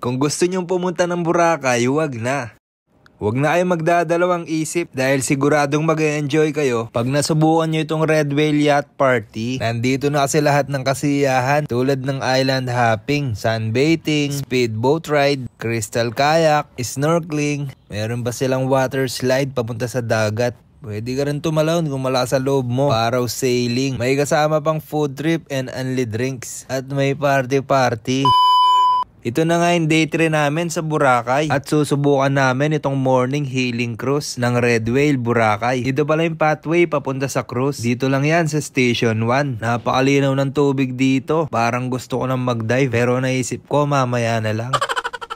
Kung gusto nyong pumunta ng Boracay, wag na. Huwag na kayo magdadalawang isip dahil siguradong mag-enjoy kayo pag nasubukan nyo itong Red Whale Yacht Party. Nandito na kasi lahat ng kasiyahan tulad ng island hopping, sunbathing, speedboat ride, crystal kayak, snorkeling. Meron ba silang water slide papunta sa dagat? Pwede ka rin tumalon kung malakas sa loob mo. Paraw sailing. May kasama pang food trip and only drinks. At may party-party. Ito na nga yung day 3 namin sa Boracay at susubukan namin itong morning healing cruise ng Red Whale Boracay. Dito pala yung pathway papunta sa cruise. Dito lang yan sa Station 1. Napakalinaw ng tubig dito. Parang gusto ko nang mag-dive pero naisip ko mamaya na lang.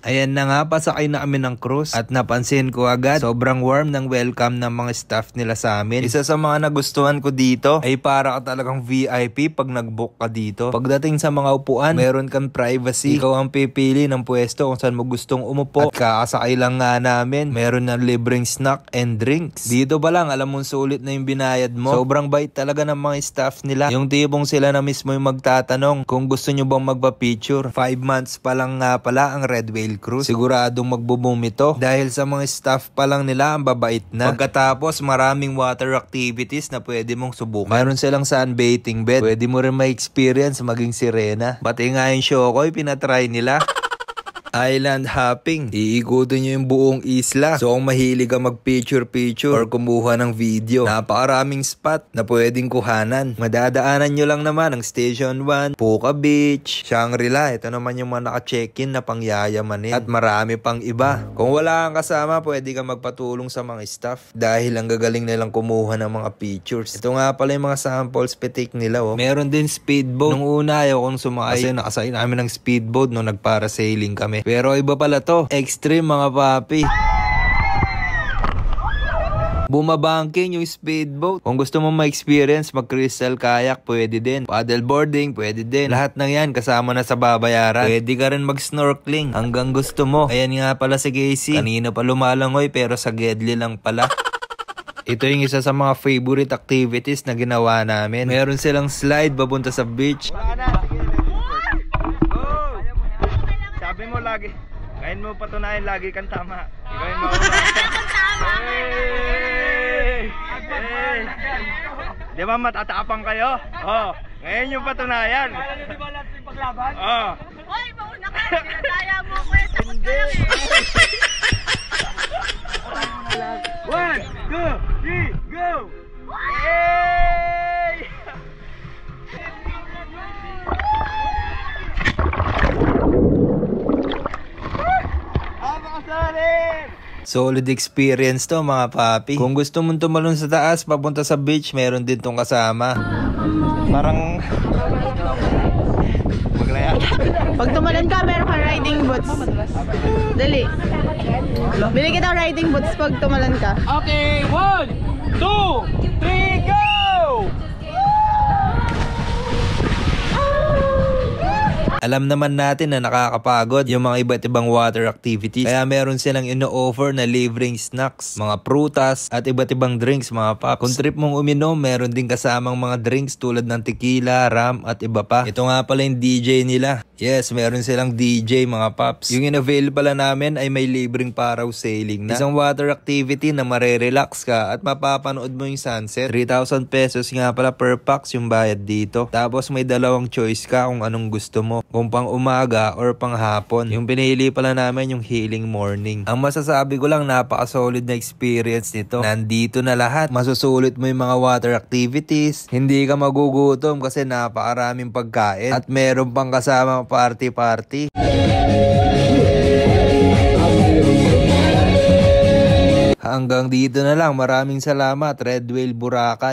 Ayan na nga, pasakay na kami ng cruise at napansin ko agad sobrang warm ng welcome ng mga staff nila sa amin. Isa sa mga nagustuhan ko dito ay para ka talagang VIP pag nag-book ka dito. Pagdating sa mga upuan, meron kang privacy. Ikaw ang pipili ng pwesto kung saan mo gustong umupo. At kakasakay lang nga namin, meron ng libreng snack and drinks. Dito pa lang, alam mong sulit na yung binayad mo. Sobrang bait talaga ng mga staff nila. Yung tipong sila na mismo yung magtatanong kung gusto nyo bang magpa-picture. 5 months pa lang nga pala ang Red Whale Cruise. Siguradong magbo-boom ito dahil sa mga staff pa lang nila ang babait na. Pagkatapos maraming water activities na pwede mong subukan. Mayroon silang sunbathing bed. Pwede mo rin ma-experience maging sirena. Pati nga yung Shokoy pinatry nila. Island hopping. Iikutin nyo yung buong isla. So kung mahilig ka mag-picture-picture or kumuha ng video, napakaraming spot na pwedeng kuhanan. Madadaanan nyo lang naman ang Station 1, Puka Beach, Shangri-La. Ito naman yung mga naka-check-in na pangyayamanin. At marami pang iba. Kung wala kang kasama, pwede ka magpatulong sa mga staff dahil ang gagaling nilang kumuha ng mga pictures. Ito nga pala yung mga samples pitik nila. Oh. Meron din speedboat. Nung una ayaw kong sumakay kasi nakasakay namin ng speedboat nung nagpara-sailing kami. Pero iba pala to. Extreme mga papi. Bumabangking yung speedboat. Kung gusto mo ma-experience mag-crystal kayak, pwede din. Paddleboarding, pwede din. Lahat ng yan kasama na sa babayaran. Pwede ka rin mag-snorkeling hanggang gusto mo. Ayan nga pala si Casey. Kanina pa lumalangoy pero sa Gedli lang pala. Ito yung isa sa mga favorite activities na ginawa namin. Meron silang slide papunta sa beach. Sabi mo lagi, ngayon mo patunayan lagi kang tama. Ikaw mo. Di ba matatapang kayo? Oh, ngayon yung patunayan. Di ba lahat yung paglaban? Oh. Hoy, mauna ka. Sinadaya mo ko. Hindi. 1, 2, 3, go! Hey! Solid experience to mga papi. Kung gusto mong tumalon sa taas papunta sa beach, meron din tong kasama. Parang maglaya. Pag tumalon ka, meron ka riding boots. Dali. Bili kita riding boots pag tumalon ka. Okay, 1, 2, 3, go! Alam naman natin na nakakapagod yung mga iba't ibang water activities. Kaya meron silang ino-offer na libreng snacks, mga prutas, at iba't ibang drinks mga paps. Kung trip mong uminom, meron din kasamang mga drinks tulad ng tequila, rum, at iba pa. Ito nga pala yung DJ nila. Yes, meron silang DJ mga paps. Yung in-avail pala namin ay may libreng paraw sailing na. Isang water activity na marerelax ka at mapapanood mo yung sunset. 3,000 pesos nga pala per pax yung bayad dito. Tapos may dalawang choice ka kung anong gusto mo. Kung pang umaga or pang hapon. Yung pinili pala namin yung healing morning. Ang masasabi ko lang, napaka-solid na experience nito. Nandito na lahat. Masusulit mo yung mga water activities. Hindi ka magugutom kasi napakaraming pagkain. At meron pang kasama party-party. Hanggang dito na lang. Maraming salamat, Red Whale Boracay.